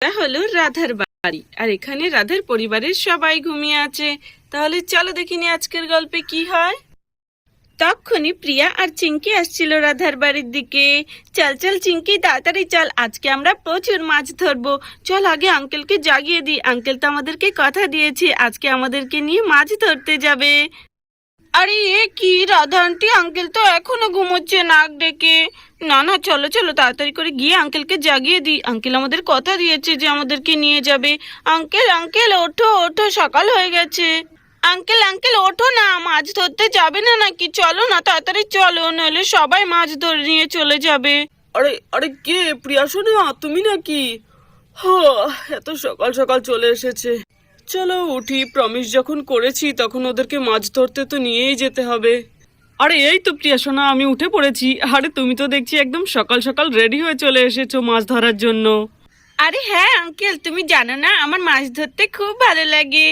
এটা হলো রাধার বাড়ি, আর এখানে রাধার পরিবারের সবাই ঘুমিয়ে আছে। তাহলে চলো দেখিনি আজকের গল্পে কি হয়। তখনই প্রিয়া আর চিঙ্কি আসছিল রাধার বাড়ির দিকে। চল চল চিঙ্কি, তাড়াতাড়ি চল, আজকে আমরা প্রচুর মাছ ধরবো। চল আগে আঙ্কেলকে জাগিয়ে দিই, আঙ্কেল তো আমাদেরকে কথা দিয়েছে আজকে আমাদেরকে নিয়ে মাছ ধরতে যাবে। আরে এ কি, রাধা আন্টি আঙ্কেল তো এখনো ঘুমোচ্ছে নাক ডেকে। না না, চলো চলো তাড়াতাড়ি করে গিয়ে আঙ্কেলকে জাগিয়ে দিই, আঙ্কেল আমাদের কথা দিয়েছে যে আমাদেরকে নিয়ে যাবে। আঙ্কেল আঙ্কেল ওঠো ওঠো, সকাল হয়ে গেছে। আঙ্কেল আঙ্কেল ওঠো না, মাছ ধরতে যাবে না নাকি? চলো না তাড়াতাড়ি চলো, নইলে সবাই মাছ ধরে নিয়ে চলে যাবে। আরে আরে কে? প্রিয়া শোনা তুমি নাকি? এত সকাল সকাল চলে এসেছে। চলো উঠি, প্রমিস যখন করেছি তখন ওদেরকে মাছ ধরতে তো নিয়েই যেতে হবে। আরে এই তো প্রিয়া সোনা, আমি উঠে পড়েছি। আরে তুমি তো দেখছি একদম সকাল সকাল রেডি হয়ে চলে এসেছো মাছ ধরার জন্য। আরে হ্যাঁ আঙ্কেল, তুমি জানো না আমার মাছ ধরতে খুব ভালো লাগে।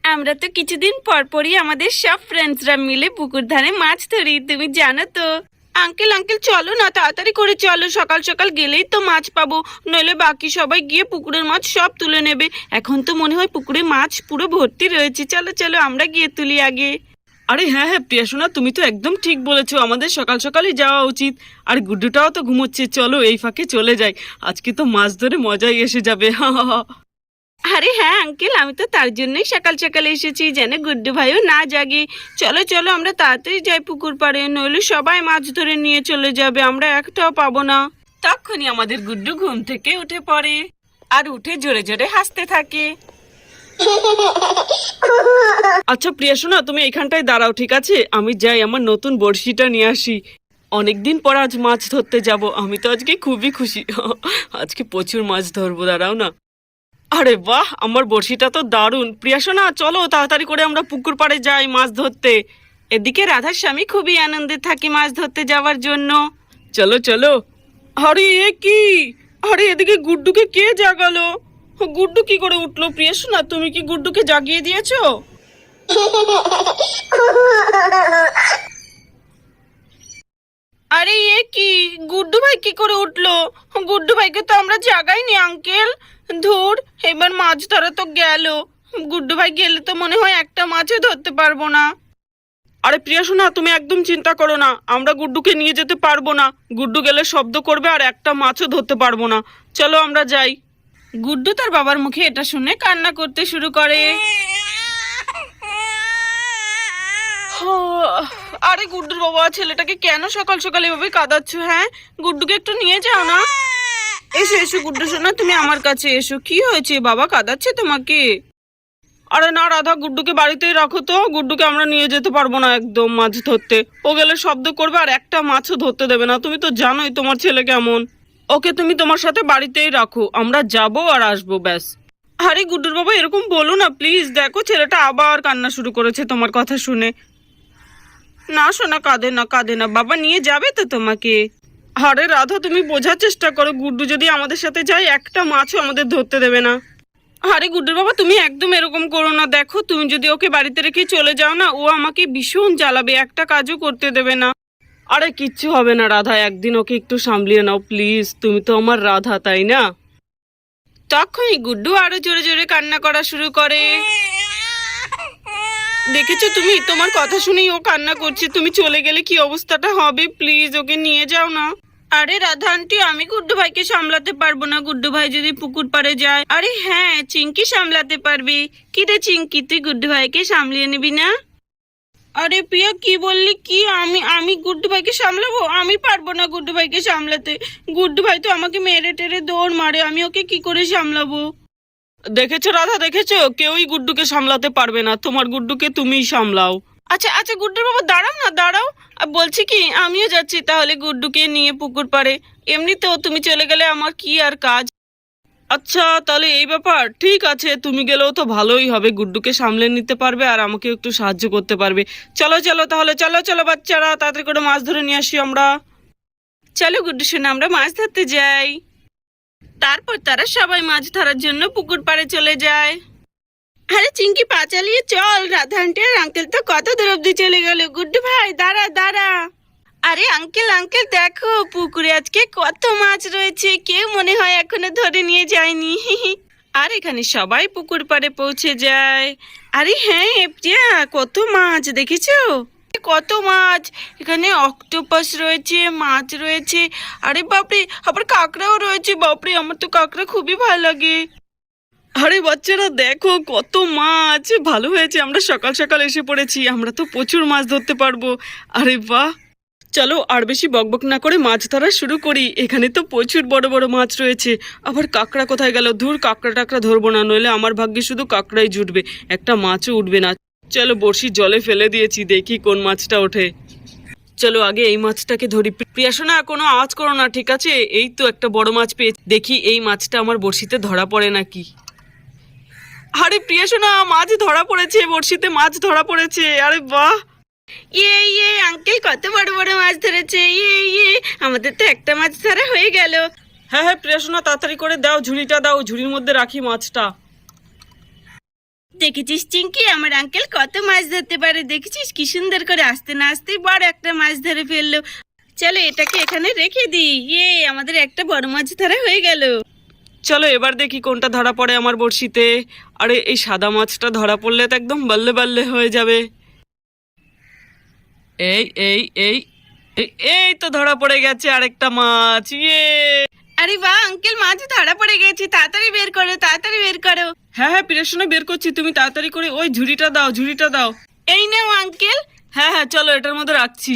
আমরা তো কিছুদিন পর পরই আমাদের সব ফ্রেন্ডসরা মিলে পুকুর ধারে মাছ ধরি, তুমি জানো তো। আঙ্কেল আঙ্কেল চলো না তাড়াতাড়ি করে চলো, সকাল সকাল গেলেই তো মাছ পাবো, নইলে বাকি সবাই গিয়ে পুকুরের মাছ সব তুলে নেবে। এখন তো মনে হয় পুকুরে মাছ পুরো ভর্তি রয়েছে, চলো চলো আমরা গিয়ে তুলি আগে। আরে হ্যাঁ হ্যাঁ প্রিয়া সোনা, তুমি তো একদম ঠিক বলেছো, আমাদের সকাল সকালই যাওয়া উচিত। আর গুড্ডুটাও তো ঘুমোচ্ছে, চলো এই ফাঁকে চলে যাই, আজকে তো মাছ ধরে মজাই এসে যাবে। আরে হ্যাঁ আঙ্কেল, আমি তো তার জন্যই সকাল সকাল এসেছি, যেন গুড্ডু ভাইও না জাগে। চলো চলো আমরা তাড়াতাড়ি যাই পুকুর পাড়ে, নইলে সবাই মাছ ধরে নিয়ে চলে যাবে, আমরা একটাও পাবো না। তখনই আমাদের গুড্ডু ঘুম থেকে উঠে পড়ে, আর উঠে জোরে জোরে হাসতে থাকে। আচ্ছা প্রিয়া সোনা, তুমি এখানটায় দাঁড়াও, ঠিক আছে? আমি যাই আমার নতুন বড়শিটা নিয়ে আসি। অনেকদিন পর আজ মাছ ধরতে যাব, আমি তো আজকে খুবই খুশি। আজকে প্রচুর মাছ ধরবো, দাঁড়াও না। আরে বাহ, আমার বড়শিটা তো দারুণ। প্রিয়া সোনা চলো তাড়াতাড়ি করে আমরা পুকুর পাড়ে যাই মাছ ধরতে। এদিকে রাধার স্বামী খুবই আনন্দে থাকে মাছ ধরতে যাওয়ার জন্য। চলো চলো। আরে এ কি? আরে এদিকে গুড্ডুকে কে জাগালো? গুড্ডু কি করে উঠলো? প্রিয়া সোনা তুমি কি গুড্ডুকে জাগিয়ে দিয়েছো? আরে এ কি, গুড্ডু ভাই কি করে উঠলো? গুড্ডু ভাইকে তো আমরা জাগাইনি আঙ্কেল। ধুর, এবার মাছ ধরা তো গেল। গুড্ডু ভাই গেলে তো মনে হয় একটা মাছও ধরতে পারবো না। আরে প্রিয়া সোনা তুমি একদম চিন্তা করো না, আমরা গুড্ডুকে নিয়ে যেতে পারবো না। গুড্ডু গেলে শব্দ করবে আর একটা মাছও ধরতে পারবো না। চলো আমরা যাই। গুড্ডু তার বাবার মুখে এটা শুনে কান্না করতে শুরু করে। আরে গুড্ডুর বাবা, ছেলেটাকে কেন সকাল সকাল এভাবে কাঁদাচ্ছ? হ্যাঁ, গুড্ডুকে একটু নিয়ে যাও না। এসো এসো গুড্ডু সোনা, তুমি আমার কাছে এসো। কি হয়েছে, বাবা কাঁদাচ্ছে তোমাকে? আরে না রাধা, গুড্ডুকে বাড়িতেই রাখো তো, গুড্ডুকে আমরা নিয়ে যেতে পারবো না একদম মাছ ধরতে। ও গেলে শব্দ করবে আর একটা মাছও ধরতে দেবে না, তুমি তো জানোই তোমার ছেলে কেমন। ওকে তুমি তোমার সাথে বাড়িতেই রাখো, আমরা যাবো আর আসবো ব্যাস। আরে গুড্ডুর বাবা এরকম বলো না প্লিজ, দেখো ছেলেটা আবার কান্না শুরু করেছে তোমার কথা শুনে। না সোনা, কাঁদে না কাঁদে না, বাবা নিয়ে যাবে তো তোমাকে। আরে রাধা তুমি বোঝার চেষ্টা করো, গুড্ডু যদি আমাদের সাথে যায় একটা মাছও আমাদের ধরতে দেবে না। আরে গুড্ডুর বাবা তুমি একদম এরকম করো না, দেখো তুমি যদি ওকে বাড়িতে রেখে চলে যাও না, ও আমাকে ভীষণ জ্বালাবে, একটা কাজও করতে দেবে না। আরে কিচ্ছু হবে না রাধা, একদিন ওকে একটু সামলিয়ে নাও প্লিজ, তুমি তো আমার রাধা তাই না? তখনই গুড্ডু আরো জোরে জোরে কান্না করা শুরু করে। দেখেছো তুমি, তোমার কথা শুনেই ও কান্না করছে, তুমি চলে গেলে কি অবস্থাটা হবে, প্লিজ ওকে নিয়ে যাও না। আরে রাধা আন্টি, আমি গুড্ডু ভাইকে সামলাতে পারবো না, গুড্ডু ভাই যদি পুকুর পাড়ে যায়। আরে হ্যাঁ, চিঙ্কি সামলাতে পারবি। কি রে চিঙ্কি, তুই গুড্ডু ভাইকে সামলিয়ে নিবি না? আরে প্রিয়া কি বললি? কি আমি আমি গুড্ডু ভাইকে সামলাবো? আমি পারবো না গুড্ডু ভাইকে সামলাতে। গুড্ডু ভাই তো আমাকে মেরে টেরে দৌড় মারে, আমি ওকে কি করে সামলাবো? দেখেছো রাধা, দেখেছো, কেউই গুড্ডুকে সামলাতে পারবে না, তোমার গুড্ডুকে তুমিই সামলাও। আচ্ছা আচ্ছা গুড্ডুর বাবা দাঁড়াও না, দাঁড়াও। বলছি কি, আমিও যাচ্ছি তাহলে গুড্ডুকে নিয়ে পুকুর পাড়ে। এমনিতেও তুমি চলে গেলে আমার কি আর কাজ। আচ্ছা তাহলে এই ব্যাপার, ঠিক আছে, তুমি গেলেও তো ভালোই হবে, গুড্ডুকে সামলে নিতে পারবে আর আমাকে একটু সাহায্য করতে পারবে। চলো চলো তাহলে, চলো চলো বাচ্চারা, তাড়াতাড়ি করে মাছ ধরে নিয়ে আসি আমরা। চলো গুড্ডু সোনা, আমরা মাছ ধরতে যাই। তারপর তারা সবাই মাছ ধরার জন্য পুকুর পাড়ে চলে যায়। আরে চিঙ্কি পা চালিয়ে চল, রাধা আন্টি আর আঙ্কেল তো কত দূর অব্দি চলে গেল। গুড্ডু ভাই দাঁড়া দাঁড়া। আরে আঙ্কেল আঙ্কেল দেখো পুকুরে আজকে কত মাছ রয়েছে, কেউ মনে হয় এখনো ধরে নিয়ে যায়নি। আর এখানে সবাই পুকুর পাড়ে পৌঁছে যায়। আরে হ্যাঁ প্রিয়া, কত মাছ দেখেছো? কত মাছ, এখানে অক্টোপাস রয়েছে, মাছ রয়েছে, আরে বাপরে আবার কাঁকড়াও রয়েছে। বাপরে, আমার তো কাঁকড়া খুবই ভালো লাগে। আরে বাচ্চারা দেখো কত মাছ, ভালো হয়েছে আমরা সকাল সকাল এসে পড়েছি, আমরা তো প্রচুর মাছ ধরতে পারবো। আরে বাহ, চলো আর বেশি বকবক না করে মাছ ধরা শুরু করি। এখানে তো প্রচুর বড় বড় মাছ রয়েছে। আবার কাঁকড়া কোথায় গেল? ধুর, কাঁকড়া টাকড়া ধরবো না, নইলে আমার ভাগ্যে শুধু কাঁকড়াই জুটবে, একটা মাছও উঠবে না। চলো বড়শি জলে ফেলে দিয়েছি, দেখি কোন মাছটা ওঠে। চলো আগে এই মাছটাকে ধরি। প্রিয়া সোনা, কোনো আওয়াজ করো না, ঠিক আছে? এই তো একটা বড় মাছ পেয়েছি, দেখি এই মাছটা আমার বড়শিতে ধরা পড়ে নাকি। আরে প্রিয়া সোনা, মাছ ধরা পড়েছে, বড়শিতে মাছ ধরা পড়েছে। আরে বাহ, ইয়ে আঙ্কেল কত বড় বড় মাছ ধরেছে। ইয়ে আমাদের তো একটা মাছ ধরা হয়ে গেল। হ্যাঁ হ্যাঁ প্রিয়া সোনা, তাড়াতাড়ি করে দাও, ঝুড়িটা দাও, ঝুড়ির মধ্যে রাখি মাছটা। দেখেছিস চিঙ্কি, আমার আঙ্কেল কত মাছ ধরতে পারে, দেখেছিস কি সুন্দর করে আস্তে না আস্তে বড় একটা মাছ ধরে ফেললো। চলো এটাকে এখানে রেখে দিই। আমাদের একটা বড় মাছ ধরা হয়ে গেল। চলো এবার দেখি কোনটা ধরা পড়ে আমার বড়শিতে। আরে এই সাদা মাছটা ধরা পড়লে তো একদম বাল্লে বাল্লে হয়ে যাবে। এই এই এই এই এই তো ধরা পড়ে গেছে আরেকটা মাছ। আরে বাহ আঙ্কেল, মাছ ধরা পড়ে গেছে, তাড়াতাড়ি বের করো, তাড়াতাড়ি বের করো। হ্যাঁ হ্যাঁ প্রিয়া সোনা, বের করছি, তুমি তাড়াতাড়ি করে ওই ঝুড়িটা দাও, ঝুড়িটা দাও। এই নাও আঙ্কেল। হ্যাঁ হ্যাঁ চলো এটার মধ্যে রাখছি।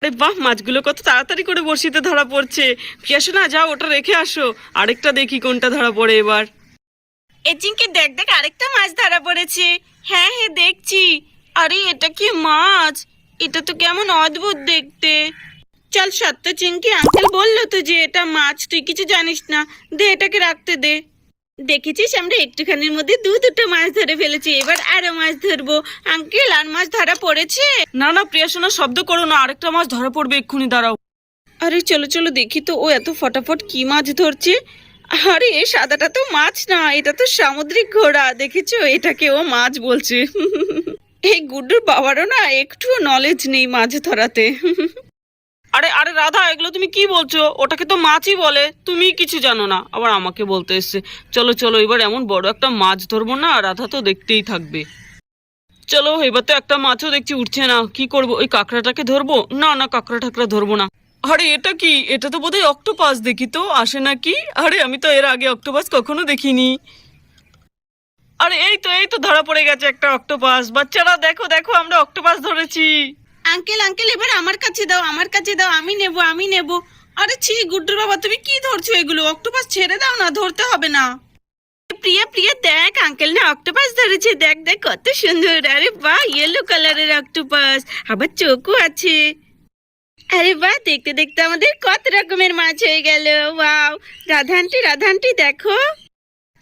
আরে বাহ, মাছগুলো কত তাড়াতাড়ি করে বড়শিতে ধরা পড়ছে। প্রিয়া সোনা, যাও ওটা রেখে আসো, আরেকটা দেখি কোনটা ধরা পড়ে এবার। এ চিঙ্কি দেখ দেখ, আরেকটা মাছ ধরা পড়েছে। হ্যাঁ হ্যাঁ দেখছি। আরে এটা কি মাছ? এটা তো কেমন অদ্ভুত দেখতে। চল সত্য চিঙ্কি, আঙ্কেল বললো তো যে এটা মাছ, তুই কিছু জানিস না, দে এটাকে রাখতে দে। দেখেছিস, আমরা একটুখানির মধ্যে দুটো মাছ ধরে ফেলেছি, এবার আরো মাছ ধরবো। আঙ্কেল আর মাছ ধরা পড়েছে? না না প্রিয়া সোনা, শব্দ করো না, আরেকটা মাছ ধরা পড়বে এক্ষুনি, দাঁড়াও। আরে চলো চলো দেখি তো ও এত ফটাফট কি মাছ ধরছে। আরে এই সাদাটা তো মাছ না, এটা তো সামুদ্রিক ঘোড়া, দেখেছো? এটাকে ও মাছ বলছে। এই গুড্ডুর বাবারও না একটুও নলেজ নেই মাছ ধরাতে। আরে আরে রাধা, এগুলো তুমি কি বলছো? ওটাকে তো মাছই বলে, তুমি কিছু জানো না, আবার আমাকে বলতে এসছে। চলো চলো, এবার এমন বড় একটা মাছ ধরবো না, রাধা তো দেখতেই থাকবে। চলো, এবার তো একটা মাছও দেখছি উঠছে না, কি করবো? ওই কাঁকড়াটাকে ধরবো? না না, কাঁকড়া টাকড়া ধরবো না। আরে এটা কি? এটা তো বোধহয় অক্টোপাস, দেখি তো আসে নাকি। আরে আমি তো এর আগে অক্টোপাস কখনো দেখিনি। আরে এই তো ধরা পড়ে গেছে একটা অক্টোপাস। বাচ্চারা দেখো দেখো, আমরা অক্টোপাস ধরেছি। আঙ্কেল আঙ্কেল, এবার আমার কাছে দাও, আমার কাছে দাও, আমি নেব আমি নেব। আরে ছি গুড্ডুর বাবা, তুমি কি ধরছো এগুলো? অক্টোপাস ছেড়ে দাও না, ধরতে হবে না। প্রিয়া প্রিয়া দেখ, আঙ্কেল না অক্টোপাস ধরেছে, দেখ দেখ কত সুন্দর। আরে বাহ, ইয়েলো কালারের অক্টোপাস, আবার চোখও আছে। আরে বাহ, দেখতে দেখতে আমাদের কত রকমের মাছ হয়ে গেল। ওয়াও, রাধা আন্টি দেখো।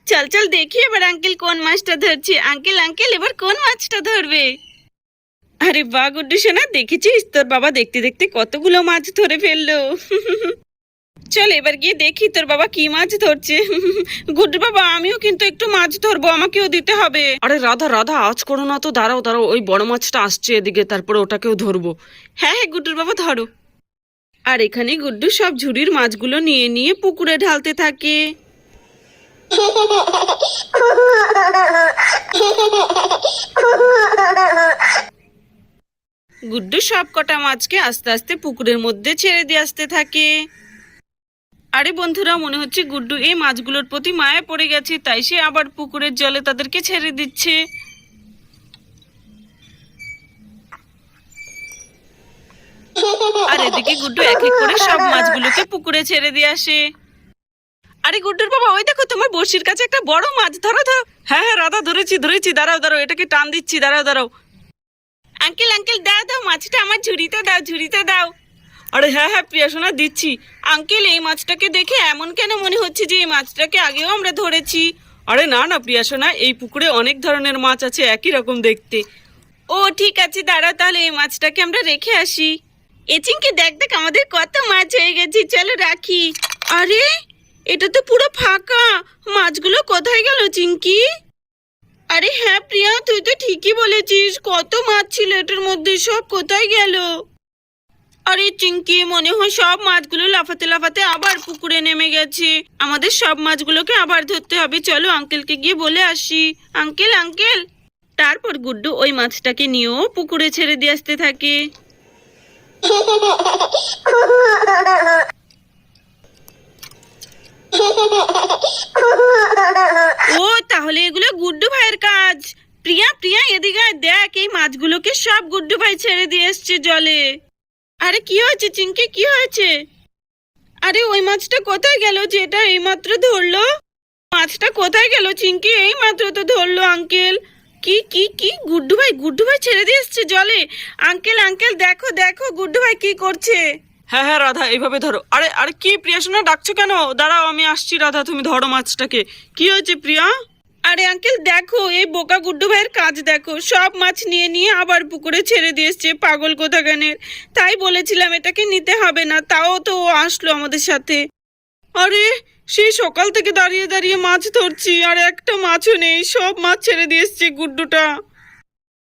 চল চল দেখি এবার আঙ্কেল কোন মাছটা ধরছে। আঙ্কেল আঙ্কেল, এবার কোন মাছটা ধরবে? আরে বাহ গুড্ডু সোনা, দেখেছিস তোর বাবা দেখতে দেখতে কতগুলো মাছ ধরে ফেললো। চল এবার গিয়ে দেখি তোর বাবা কি মাছ ধরছে। গুড্ডু বাবা, আমিও কিন্তু একটু মাছ ধরবো, আমাকেও দিতে হবে। আরে রাধা রাধা, আজ করো না তো, দাঁড়াও দাঁড়াও, ওই বড় মাছটা আসছে এদিকে, তারপরে ওটাকেও ধরবো। হ্যাঁ হ্যাঁ গুড্ডুর বাবা ধরো। আর এখানে গুড্ডু সব ঝুড়ির মাছগুলো নিয়ে নিয়ে পুকুরে ঢালতে থাকে। গুড্ডু সব কটা মাছকে আস্তে আস্তে পুকুরের মধ্যে ছেড়ে দিয়ে আসতে থাকে। আরে বন্ধুরা, মনে হচ্ছে গুড্ডু এই মাছগুলোর প্রতি মায়া পড়ে গেছে, তাই সে আবার পুকুরের জলে তাদেরকে ছেড়ে দিচ্ছে। আর এদিকে গুড্ডু এক এক করে সব মাছগুলোকে পুকুরে ছেড়ে দিয়ে আসে। আরে গুড্ডুর বাবা, ওই দেখো তোমার বড়শির কাছে একটা বড় মাছ, ধরো ধরো। হ্যাঁ হ্যাঁ রাধা, ধরেছি ধরেছি, দাঁড়াও দাঁড়াও, এটাকে টান দিচ্ছি, দাঁড়াও দাঁড়াও। আঙ্কেল আঙ্কেল, দাও দাও মাছটা আমার ঝুড়িতে দাও, ঝুড়িতে দাও। আরে হ্যাঁ হ্যাঁ প্রিয়া সোনা, দিচ্ছি। আঙ্কেল, এই মাছটাকে দেখে এমন কেন মনে হচ্ছে যে এই মাছটাকে আগেও আমরা ধরেছি? আরে না না প্রিয়া সোনা, এই পুকুরে অনেক ধরনের মাছ আছে, একই রকম দেখতে। ও ঠিক আছে, দাঁড়াও তাহলে এই মাছটাকে আমরা রেখে আসি। এ চিঙ্কি দেখ দেখ, আমাদের কত মাছ হয়ে গেছে, চলো রাখি। আরে এটা তো পুরো ফাঁকা, মাছগুলো কোথায় গেল চিঙ্কি? আরে হ্যাঁ প্রিয়া, তুই তো ঠিকই বলেছিস, কত মাছ ছিল এটার মধ্যে, সব কোথায় গেল? আরে চিঙ্কি, মনে হয় সব মাছগুলো লাফাতে লাফাতে আবার পুকুরে নেমে গেছে। আমাদের সব মাছগুলোকে আবার ধরতে হবে। চলো আঙ্কেলকে গিয়ে বলে আসি। Uncle uncle. তারপর গুড্ডু ওই মাছটাকে নিয়েও পুকুরে ছেড়ে দিয়ে আসতে থাকে। ও তাহলে এগুলো গুড্ডু ভাইয়ের কাজ। প্রিয়া প্রিয়া এদিকে আয়, দেখ এই মাছগুলোকে সব গুড্ডু ভাই ছেড়ে দিয়ে এসছে জলে। আরে কি হয়েছে চিঙ্কি, কি হয়েছে? আরে ওই মাছটা কোথায় গেল যেটা এইমাত্র ধরলো? মাছটা কোথায় গেল চিঙ্কি? এই মাত্র তো ধরলো আঙ্কেল। কি কি কি গুড্ডু ভাই ছেড়ে দিয়ে এসছে জলে। আঙ্কেল আঙ্কেল দেখো দেখো গুড্ডু ভাই কি করছে। হ্যাঁ হ্যাঁ রাধা, এইভাবে ধরো। আরে আরে কি প্রিয়া সোনা, ডাকছো কেন? দাঁড়াও আমি আসছি। রাধা তুমি ধরো মাছটাকে। কি হয়েছে প্রিয়া? আরে আঙ্কেল দেখো, এই বোকা গুড্ডু ভাইয়ের কাজ দেখো, সব মাছ নিয়ে নিয়ে আবার পুকুরে ছেড়ে দিয়ে এসছে, পাগল কোথাকানের। তাই বলেছিলাম এটাকে নিতে হবে না, তাও তো ও আসলো আমাদের সাথে। আরে সেই সকাল থেকে দাঁড়িয়ে দাঁড়িয়ে মাছ ধরছি আর একটা মাছও নেই, সব মাছ ছেড়ে দিয়ে এসছে গুড্ডুটা।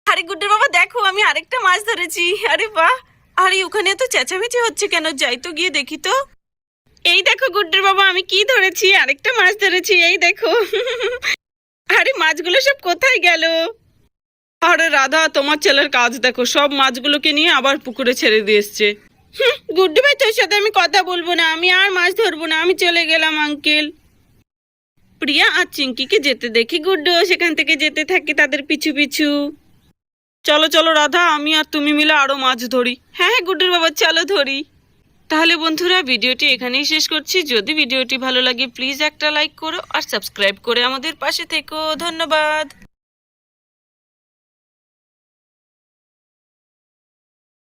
আরে গুড্ডুর বাবা দেখো, আমি আরেকটা মাছ ধরেছি। আরে বাহ। আরে ওখানে এত চেঁচামেচি হচ্ছে কেন? যাই তো গিয়ে দেখি তো। এই দেখো গুড্ডুর বাবা, আমি কি ধরেছি, আরেকটা মাছ ধরেছি, এই দেখো। আরে মাছগুলো সব কোথায় গেল? আরে রাধা, তোমার ছেলের কাজ দেখো, সব মাছগুলোকে নিয়ে আবার পুকুরে ছেড়ে দিয়ে এসছে। গুড্ডু ভাই তোর সাথে আমি কথা বলবো না, আমি আর মাছ ধরবো না, আমি চলে গেলাম আঙ্কেল। প্রিয়া আর চিঙ্কিকে যেতে দেখি গুড্ডু সেখান থেকে যেতে থাকে তাদের পিছু পিছু। চলো চলো রাধা, আমি আর তুমি মিলে আরো মাছ ধরি। হ্যাঁ হ্যাঁ গুড্ডুর বাবা চলো ধরি। তাহলে বন্ধুরা ভিডিওটি এখানেই শেষ করছি। যদি ভিডিওটি ভালো লাগে প্লিজ একটা লাইক করো আর সাবস্ক্রাইব করে আমাদের পাশে থেকো। ধন্যবাদ।